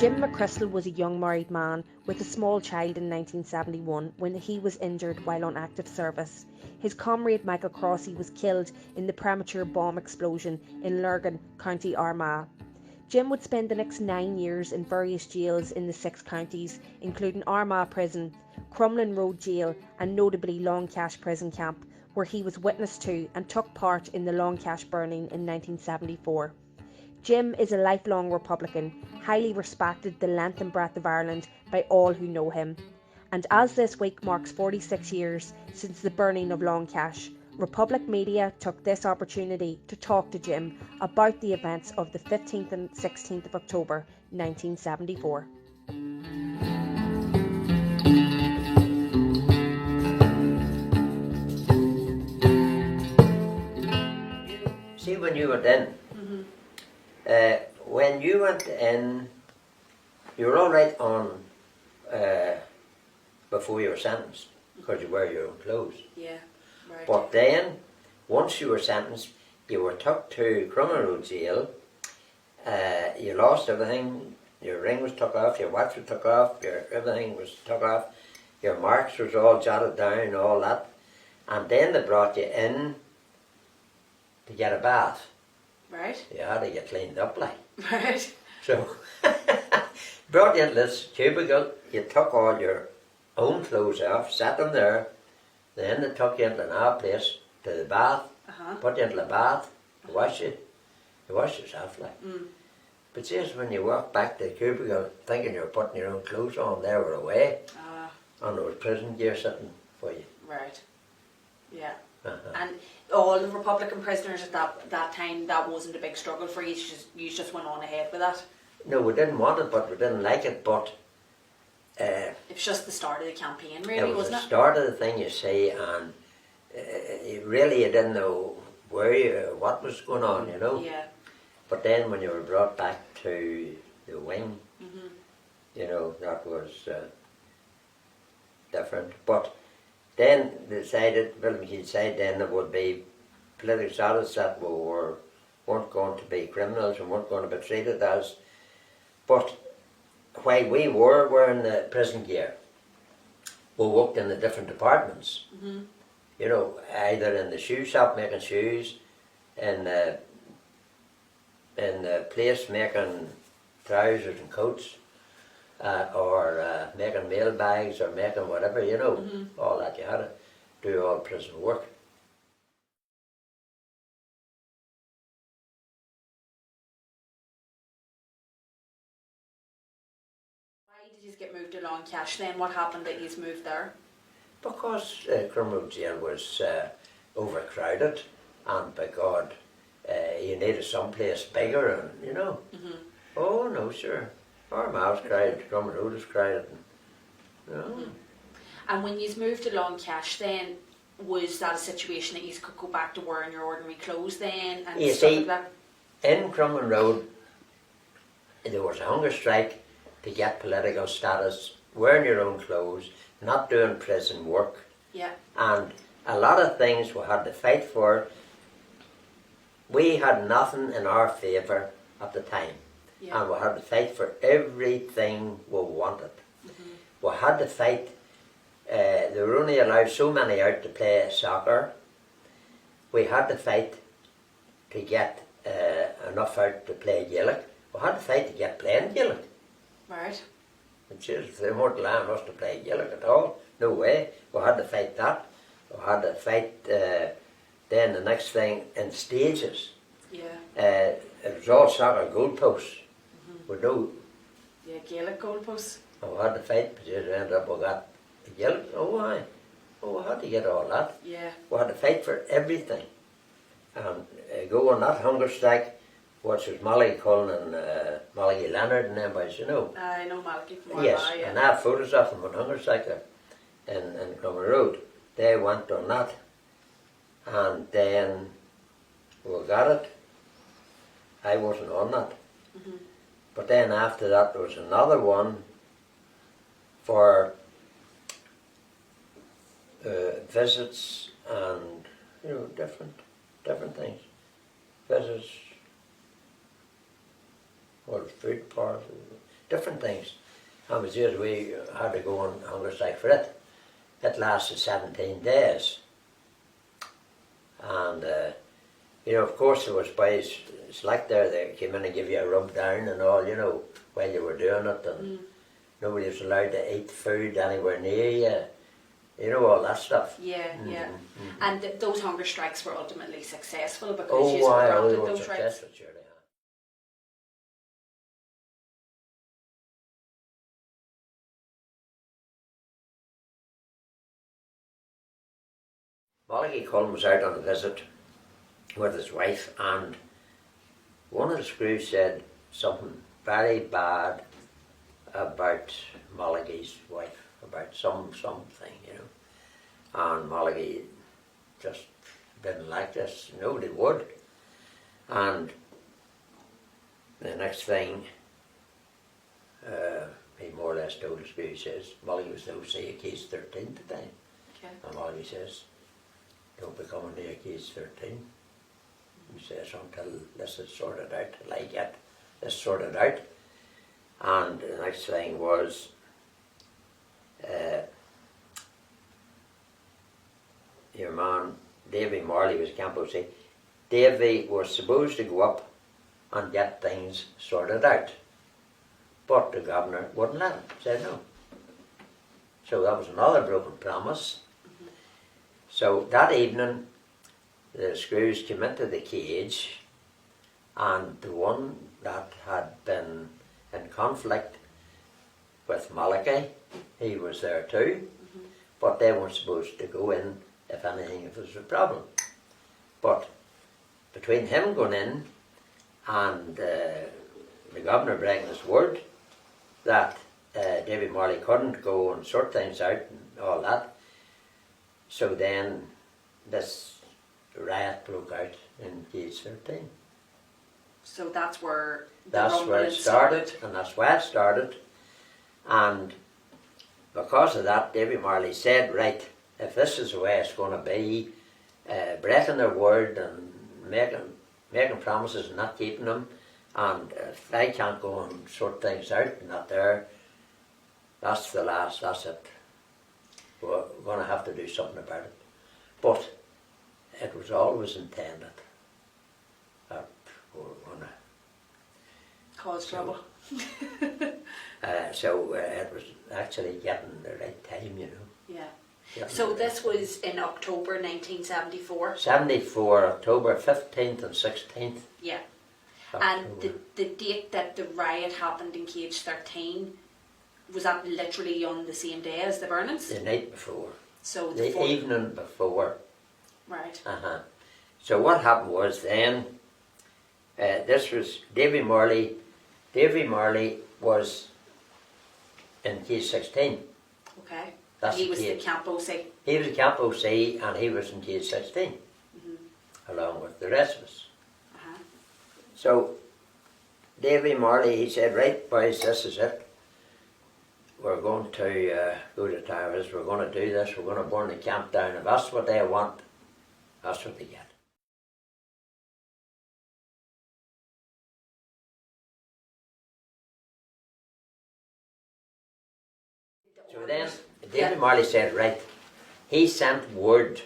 Jim McCrystal was a young married man with a small child in 1971 when he was injured while on active service. His comrade Michael Crossy was killed in the premature bomb explosion in Lurgan, County Armagh. Jim would spend the next 9 years in various jails in the 6 counties, including Armagh Prison, Crumlin Road Jail and notably Long Kesh Prison Camp, where he was witness to and took part in the Long Kesh burning in 1974. Jim is a lifelong Republican, highly respected the length and breadth of Ireland by all who know him. And as this week marks 46 years since the burning of Long Kesh, Republic Media took this opportunity to talk to Jim about the events of the 15th and 16th of October 1974. See, when you went in, when you went in, you were all right on before you were sentenced, because you wear your own clothes. Yeah, right. But then, once you were sentenced, you were took to Crumlin Road Jail. You lost everything. Your ring was took off, your watch was took off, everything was took off. Your marks was all jotted down, all that. And then they brought you in to get a bath. Right. You had to get cleaned up, like. Right. So, brought you into this cubicle, you took all your own clothes off, sat them there, then they took you into another place, to the bath, put you into the bath, wash you wash yourself, like. But just when you walk back to the cubicle, thinking you're putting your own clothes on, they were away, and there was prison gear sitting for you. Right. Yeah. And all the Republican prisoners at that time, that wasn't a big struggle for you. You just went on ahead with that. No, we didn't want it, but we didn't like it. But it was just the start of the campaign, really, it was wasn't the it? start of the thing, you see, and you didn't know what was going on, you know. Yeah. But then when you were brought back to the wing, you know, that was different. But then they decided, he decided then there would be political status that we weren't going to be criminals and weren't going to be treated as. But while we were wearing the prison gear, we worked in the different departments. You know, either in the shoe shop making shoes, in the place making trousers and coats, or making mail bags or making whatever, you know, all that. You had to do all prison work. Why did you get moved to Long Kesh then? What happened that you moved there? Because Crumlin Jail was overcrowded, and by God, you needed someplace bigger, and you know. Oh no, sure. Armagh was crowded, Crumlin Road was crowded. You know. And when you moved to Long Kesh then, was that a situation that you could go back to wearing your ordinary clothes then? And You stuff see, like that? in Crumlin Road, there was a hunger strike to get political status, wearing your own clothes, not doing prison work. Yeah. And a lot of things we had to fight for. We had nothing in our favour at the time. Yeah. And we had to fight for everything we wanted. We had to fight. They were only allowed so many out to play soccer. We had to fight to get enough out to play Gaelic. We had to fight to get playing Gaelic. Right. Which is, they weren't allowing us to play Gaelic at all. No way. We had to fight that. We had to fight then the next thing in stages. Yeah. It was all soccer goalposts. With no. Yeah, Gaelic goalposts. And we had to fight, but just ended up we got the Gaelic. Oh, aye. Oh, we had to get all that. Yeah. We had to fight for everything. And go on that hunger strike, which was Molly Cullen and Molly Leonard and them boys, you know. I know Malachy from Yes, Armagh, yeah. and I have photos of them on hunger strike there in Crumlin Road. They went on that. And then we got it. I wasn't on that. But then after that there was another one for visits and, you know, different things. Visits, food parties, different things. And as soon as we had to go on hunger strike for it, it lasted 17 days. And, you know, of course there was boys slack there, they came in and give you a rub down and all, you know, while you were doing it, and nobody was allowed to eat food anywhere near you. You know, all that stuff. Yeah, yeah. And those hunger strikes were ultimately successful because Oh, you were why? granted They were those rights. successful, surely. Molly Cullen was out on a visit with his wife, and one of the screws said something very bad about Molly's wife, about something, you know. And Molly just didn't like this. Nobody would. And the next thing, he more or less told the screw, he says, Molly was the OC of case 13 at the time. Okay. And Molly says, don't be coming near case 13. He says, until this is sorted out, till I get this sorted out. And the next thing was, your man, Davy Marley, was Camp OC. Davy was supposed to go up and get things sorted out. But the governor wouldn't let him, said no. So that was another broken promise. So that evening, the screws came into the cage, and the one that had been in conflict with Malachi, he was there too, but they weren't supposed to go in if anything, if there was a problem. But between him going in and the governor breaking his word that David Marley couldn't go and sort things out and all that, so then this riot broke out in case 13. So that's where That's where it started, and that's why it started. And because of that, David Marley said, right, if this is the way it's going to be, breaking their word and making promises and not keeping them, and if I can't go and sort things out and not there, that's the last, that's it. We're going to have to do something about it. But it was always intended that we were going to cause trouble. So it was actually getting the right time, you know. Yeah. Getting So the this right was in October 1974. time. 74, October 15th and 16th. Yeah. October. And the date that the riot happened in Cage 13, was that literally on the same day as the burnings? The night before. So The evening before. Right. So what happened was then, this was Davy Marley. Davy Marley was in case 16. Okay. That's He was the case. Camp OC. He was a Camp OC and he was in case 16, along with the rest of us. So Davy Marley, he said, right boys, this is it. We're going to go to Towers, we're going to do this, we're going to burn the camp down. If that's what they want, that's what they get. So then David Marley said, right, he sent word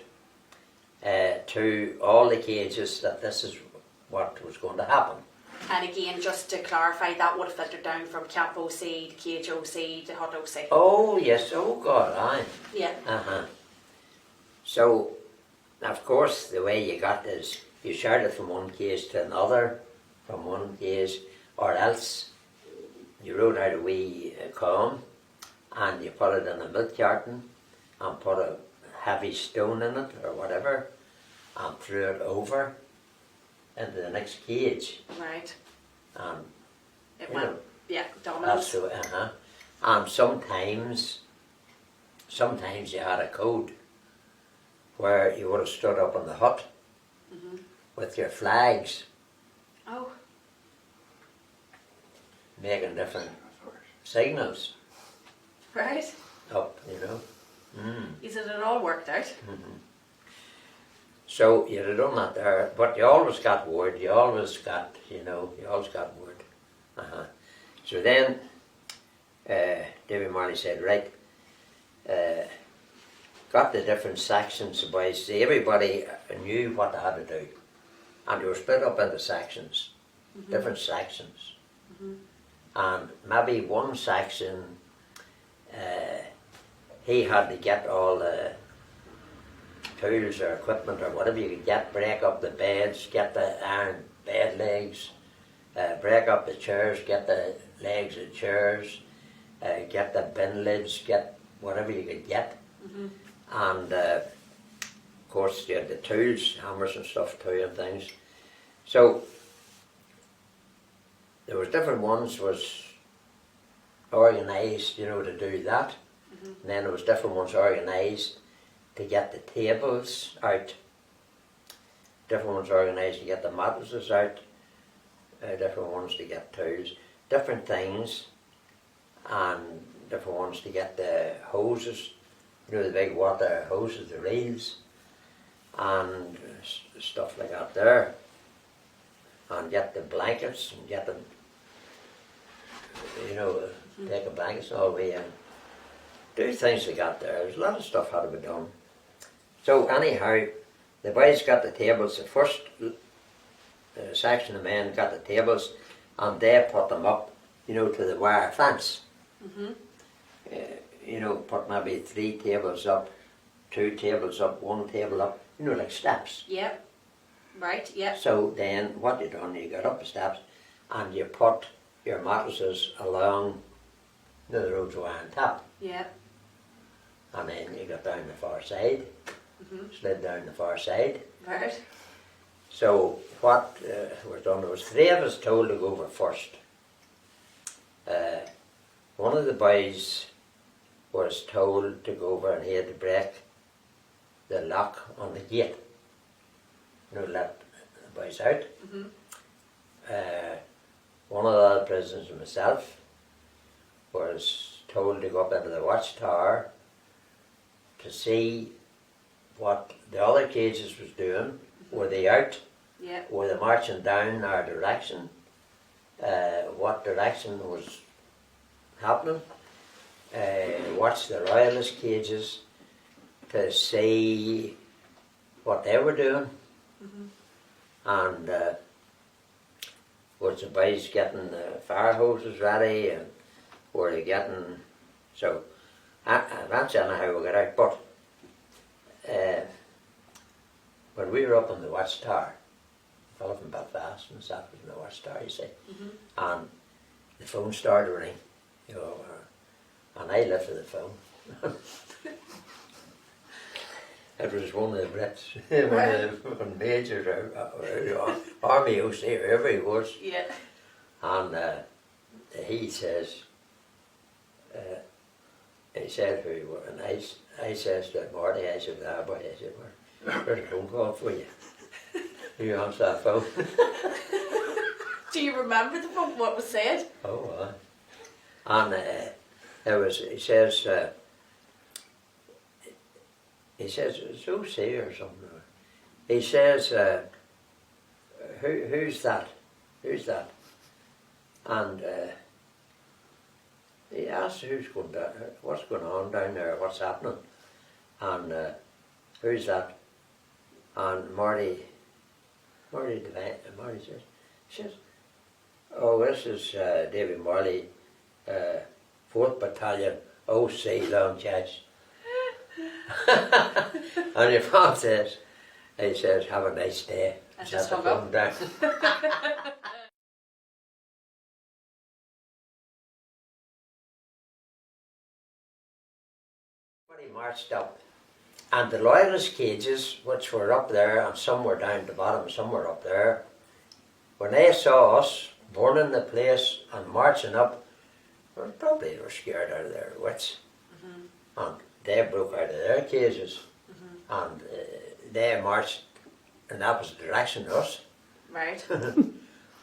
to all the cages that this is what was going to happen. And again, just to clarify, that would have filtered down from Camp OC to Cage OC to Hut OC. Oh yes, oh God, aye. Yeah. So, of course, the way you got is you shared it from one case to another, from one case, or else you wrote out a wee comb and you put it in a milk carton and put a heavy stone in it or whatever and threw it over into the next cage. Right. And It you went, know, yeah, that's dominoes. the way, and sometimes you had a code where you would have stood up in the hut with your flags Oh, making different signals right. up, you know. He said it all worked out. So you'd have done that there, but you always got word, you always got word. So then David Marley said, right, got the different sections of boys. See, everybody knew what they had to do. And they were split up into sections, different sections. And maybe one section, he had to get all the tools or equipment or whatever you could get, break up the beds, get the iron bed legs, break up the chairs, get the legs of chairs, get the bin lids, get whatever you could get. And of course you had the tools, hammers and stuff too and things. So there was different ones was organised, you know, to do that. And then there was different ones organised to get the tables out. Different ones organised to get the mattresses out. Different ones to get tools. Different things. And different ones to get the hoses. You know, the big water hoses, the reels. And stuff like that there. And get the blankets and get them, you know, take the blankets all the way and do things like that there. There's a lot of stuff had to be done. So anyhow, the boys got the tables. The first section of men got the tables and they put them up, you know, to the wire fence. You know, put maybe 3 tables up, 2 tables up, 1 table up, you know, like steps. Yep. Right, yep. So then what you done, you got up the steps and you put your mattresses along the roads of iron top. Yep. And then you got down the far side, slid down the far side. Right. So what was done, there was 3 of us told to go over first. One of the boys was told to go over and he had to break the lock on the gate. You know, let the boys out. One of the other prisoners and myself was told to go up into the watchtower to see what the other cages was doing. Were they out? Yeah. Were they marching down our direction? What direction was happening? Watch the royalist cages to see what they were doing. And was the boys getting the fire hoses ready and were they getting, so that's anyhow we got out. But when we were up on the watchtower, a fellow from Belfast and sat was in the watchtower, you see, and the phone started ringing, you know, and I lifted the phone. It was one of the Brits, one of the majors, army house there, wherever he was. Yeah. And he said who he was, and I says to Marty, I said, ah, boy, I said, there's a phone call for you. You answer that phone. Do you remember the phone, what was said? Oh, and there was, he says, it's OC or something. He says, who's that? Who's that? And he asked who's going down, what's going on down there, what's happening? And who's that? And Marty says, oh, this is David Marley, 4th Battalion, OC Long Kesh. And your father says, he says, have a nice day. And just hung up. Down. Everybody marched up. And the loyalist cages, which were up there, and some were down at the bottom, some were up there, when they saw us burning the place and marching up, well, probably they were scared out of their wits. And they broke out of their cages and they marched in the opposite direction to us. Right.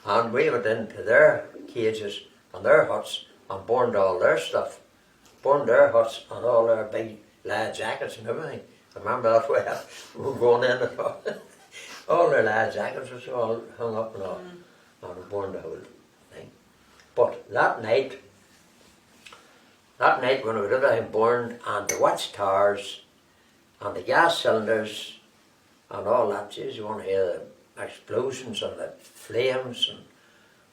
And we went into their cages and their huts and burned all their stuff. Burned their huts and all their big lead jackets and everything. I remember that well. We were going in and all their lead jackets was all hung up and all. And we burned the whole thing. But that night, that night when we had everything burned, and the watchtowers, and the gas cylinders, and all that, geez, you want to hear the explosions and the flames, and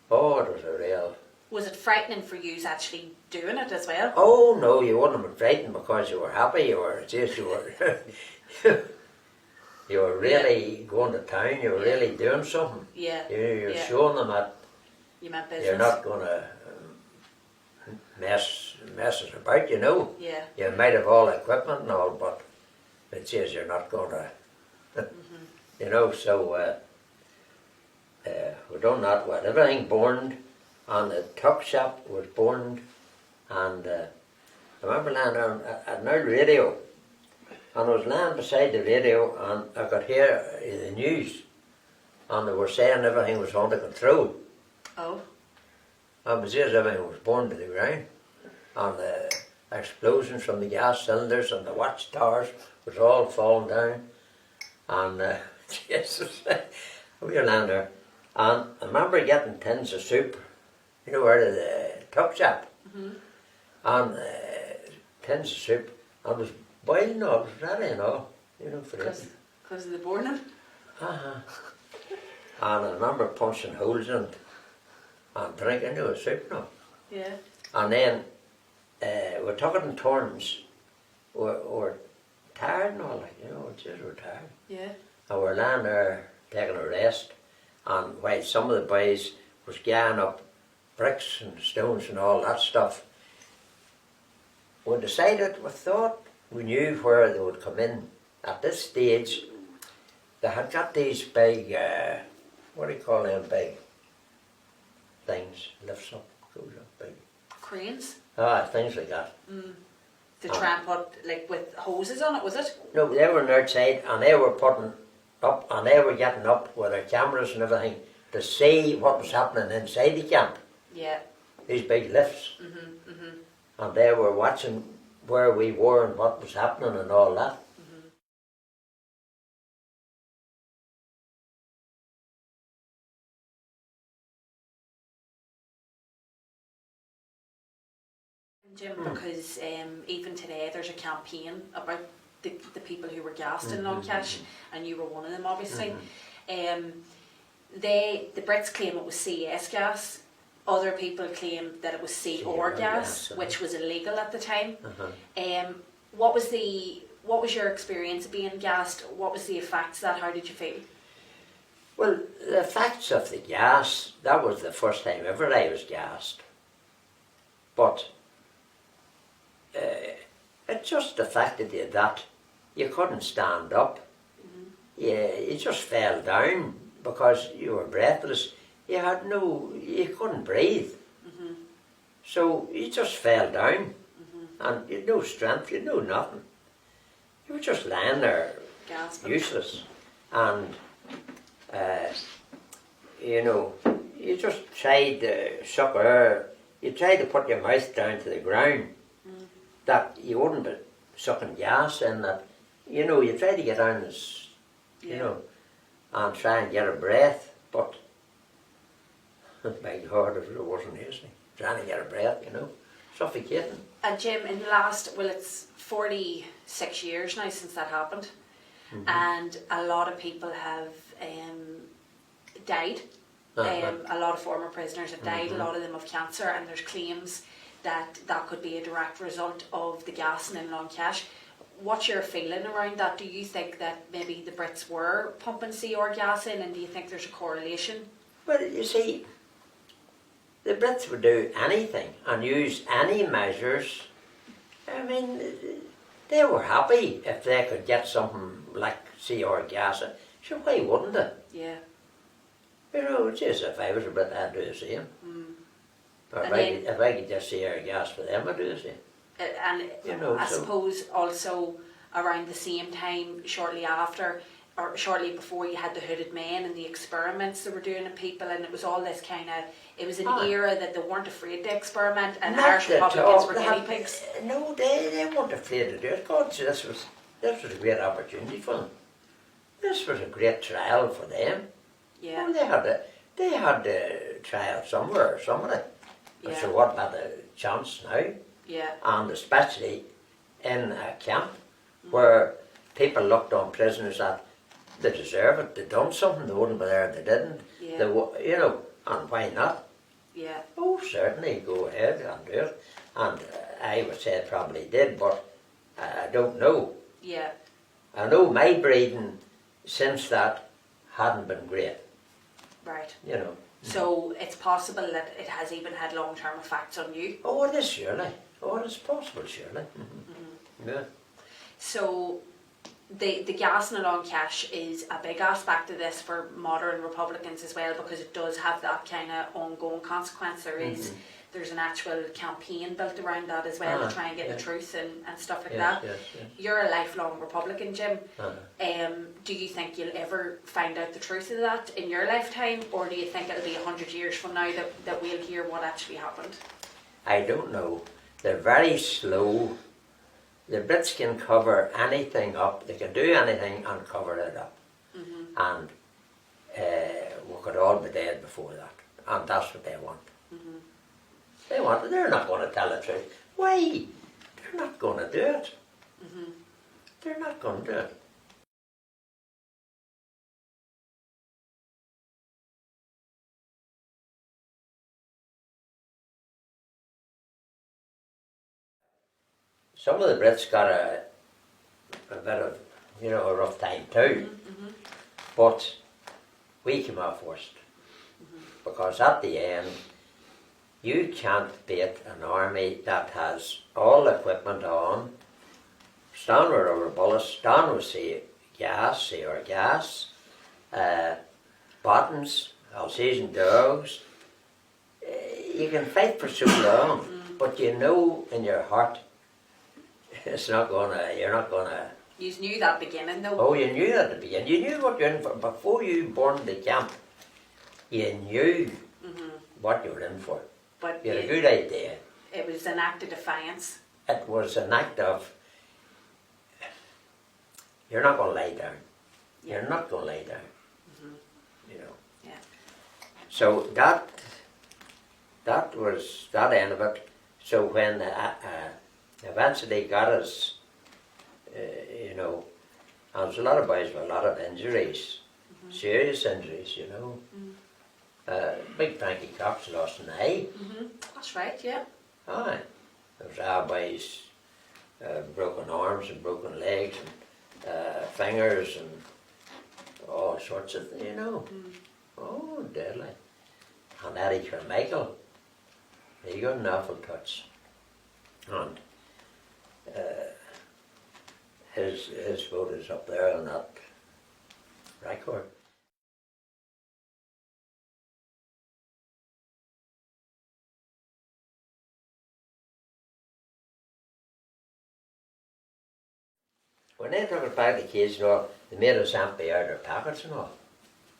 oh, it was a real... Was it frightening for you actually doing it as well? Oh no, you wouldn't have been frightened because you were happy, you were you were really going to town, you were really doing something. Yeah. You're showing them that you meant business. you're not going to mess us about, you know. Yeah. You might have all the equipment and all, but it says you're not going to, you know, so we done that with everything burned, and the tuck shop was burned, and I remember lying there at an old radio, and I was lying beside the radio, and I could hear the news, and they were saying everything was under control. Oh. And it says everything was burned to the ground, and the explosions from the gas cylinders and the watchtowers was all falling down, and Jesus, we were lying there, and I remember getting tins of soup, you know, out of the tuck shop, and tins of soup, and it was boiling all, it was ready and all, you know, for it. Because of the burning? And I remember punching holes in it and drinking the soup now. Yeah. And then we took it in turns. We're tired and all, like, you know, it's just we're tired. Yeah. And we're lying there taking a rest, and while some of the boys was getting up bricks and stones and all that stuff, we decided, we thought we knew where they would come in. At this stage, they had got these big, what do you call them, big things, lifts up, goes up, big. Cranes? Things like that. To try and put, like, with hoses on it, was it? No, they were on the outside, and they were putting up, and they were getting up with their cameras and everything to see what was happening inside the camp. Yeah. These big lifts. And they were watching where we were and what was happening and all that. Jim, because even today there's a campaign about the people who were gassed in Long Kesh, and you were one of them, obviously. The Brits claim it was CES gas. Other people claim that it was CR gas, which was illegal at the time. What was your experience of being gassed? What was the effects of that? How did you feel? Well, the effects of the gas, that was the first time ever I was gassed. But it just affected you that you couldn't stand up. You just fell down because you were breathless. You couldn't breathe. So you just fell down, and you had no strength, you had no nothing. You were just lying there, Gasping. useless. And, you know, you just tried to suck air, you tried to put your mouth down to the ground, that you wouldn't be sucking gas in, that, you know, you tried to get down as, you know, and try and get a breath, but my God, it wasn't easy. Trying to get a breath, you know, suffocating. And Jim, in the last, well, it's 46 years now since that happened, and a lot of people have died. A lot of former prisoners have died, a lot of them have cancer, and there's claims that that could be a direct result of the gassing in Long Kesh. What's your feeling around that? Do you think that maybe the Brits were pumping CR gas in, and do you think there's a correlation? Well, you see, the Brits would do anything and use any measures. I mean, they were happy if they could get something like CR gas. So why wouldn't they? Yeah. You know, it's just if I was a Brit, I'd do the same. Or if I could just CR gas for them, I'd do the same. And you know, I suppose also around the same time, shortly after, or shortly before, you had the hooded men and the experiments they were doing on people, and it was all this kind of, it was an era that they weren't afraid to experiment, and Irish Republicans were guinea pigs. No, they weren't afraid to do it. God, this was a great opportunity for them. This was a great trial for them. Yeah. Well, they had to trial somewhere, somebody. Yeah. So what about the chance now? Yeah. And especially in a camp where people looked on prisoners that they deserve it, they done something, they wouldn't be there if they didn't. Yeah. You know, and why not? Yeah. Oh, certainly, go ahead and do it. And I would say it probably did, but I don't know. Yeah. I know my breeding since that hadn't been great, Right. you know. So it's possible that it has even had long-term effects on you. Oh, it is surely. Oh, it is possible, surely. Yeah. So the gas in Long Kesh is a big aspect of this for modern Republicans as well, because it does have that kind of ongoing consequence. There's an actual campaign built around that as well to try and get the truth and stuff like that. Yes. You're a lifelong Republican, Jim. Do you think you'll ever find out the truth of that in your lifetime, or do you think it'll be 100 years from now that we'll hear what actually happened? I don't know. They're very slow. The Brits can cover anything up. They can do anything and cover it up. And we could all be dead before that. And that's what they want. They want it. They're not going to tell the truth. Why? They're not going to do it. They're not going to do it. Some of the Brits got a bit of, you know, a rough time too. But we came off worst. Because at the end, you can't beat an army that has all equipment on, stand with over bullets, stand with gas, buttons, Alsatian dogs. You can fight for so long, but you know in your heart it's not gonna, you're not gonna. You knew that beginning though. Oh, you knew at the beginning. You knew what you're in for. Before you burned the camp, you knew what you were in for. But You had a good idea. it was an act of defiance. It was an act of, you're not going to lie down. You're not going to lie down. You know. Yeah. So that was that end of it. So when eventually got us, you know, and there was a lot of boys with a lot of injuries, serious injuries, you know. Big Frankie Cox lost an eye. That's right, yeah. Aye. There was our boys, broken arms and broken legs and fingers and all sorts of, you know. Oh, deadly. And Eddie Carmichael, he got an awful touch. And his vote is up there on that record. When they took it back to Cáit and all, they made us empty out our pockets and all.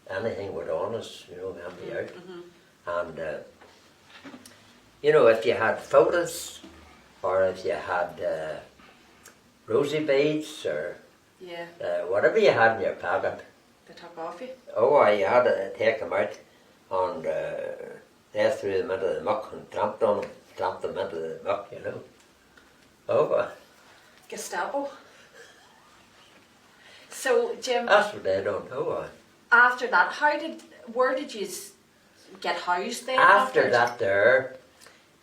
Anything would on us, you know, empty out. And, you know, if you had photos, or if you had rosy beads, or whatever you had in your pocket. They took off you. Oh, you had to take them out, and they threw them into the muck and tramped on them, tramped them into the muck, you know. Oh, Gestapo. So, Jim, that's what they don't know. after that, where did you get housed then? After that there,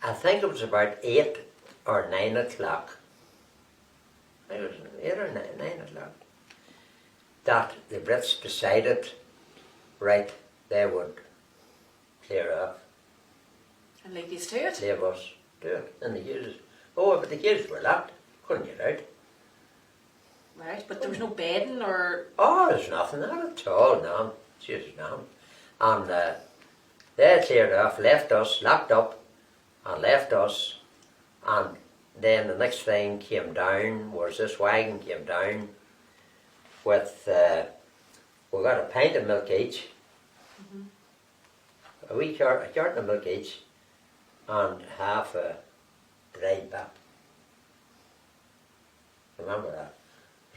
I think it was about 8 or 9 o'clock. I think it was 8 or 9 o'clock. That the Brits decided, right, they would clear off. And leave you to it? Leave us do it. And the kids, oh, but the kids were locked, couldn't get out. Right, but there was no bedding or... Oh, there's nothing there at all, no. Just no. And they cleared off, left us, locked up, and left us. And then the next thing came down, was this wagon came down with, we got a pint of milk each, a carton of milk each, and half a dried pap. Remember that?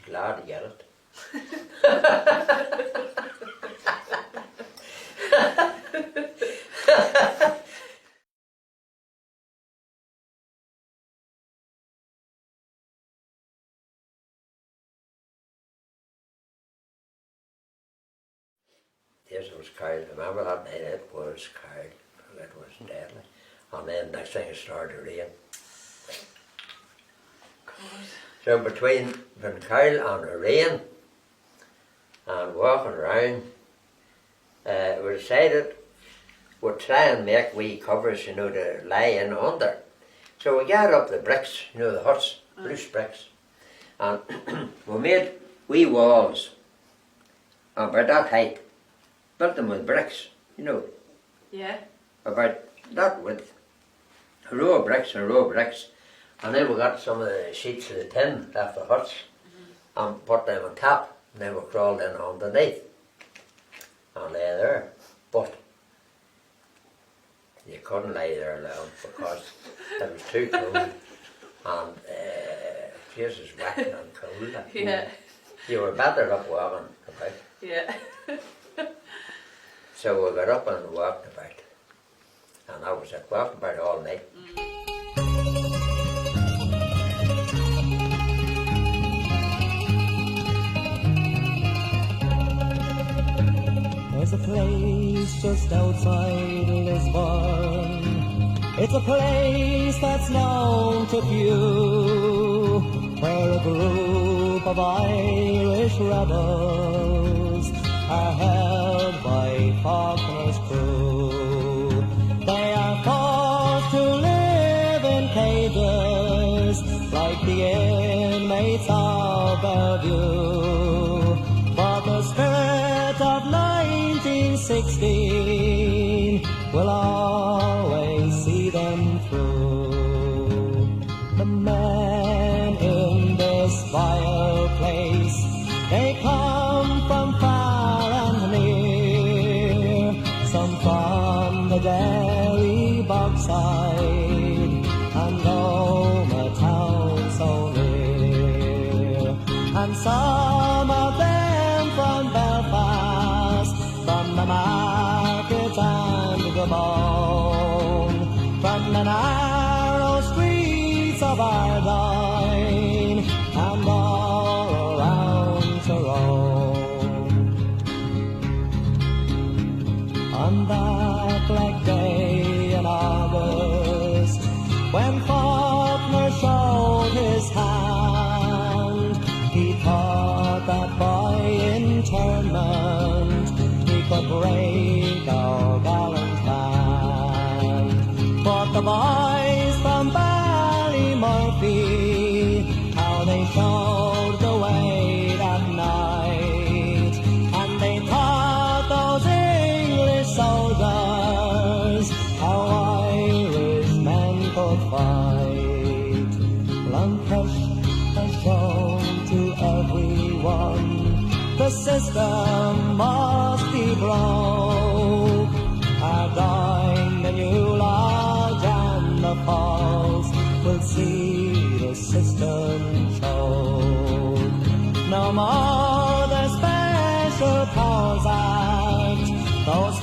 Glad to get it. Yes, it was Cáit. I remember that night, it was Cáit. It was deadly. And then next thing it started to rain. So between Cáit and the rain and walking around, we decided we'd try and make wee covers, you know, to lie in under. So we got up the bricks, you know, the huts, loose bricks, and we made wee walls about that height, built them with bricks, you know, Yeah. about that width, a row of bricks and a row of bricks, and then we got some of the sheets of the tin off the huts and put them on top, and then we crawled in underneath and lay there. But you couldn't lay there long because it was too cold and face was wet and cold. Yeah. You were better up walking about. Yeah. So we got up and walked about. And that was it, walked about all night. There's a place just outside Lisbon. It's a place that's known to few, where a group of Irish rebels are held by Faulkner's crew. They are forced to live in cages like the inmates of Bellevue. But the spirit of 1916 will always see them through. The men in this vile place, they come from far and near, some from the Derry Bogside and Roma town so near, and some of them from Belfast, from the market and the bone, from the narrow streets of Ardine and all around Tyrone. On that black day in August, when Faulkner showed his hand, he thought that by internment he could break our gallant band. But the boys from Ballymurphy, how they showed the way that night, and they taught those English soldiers how Irish men could fight. Long Kesh has shown to everyone the system must be broke. Ardine, the new lodge and the falls will see the system choke. No more the Special Powers Act, those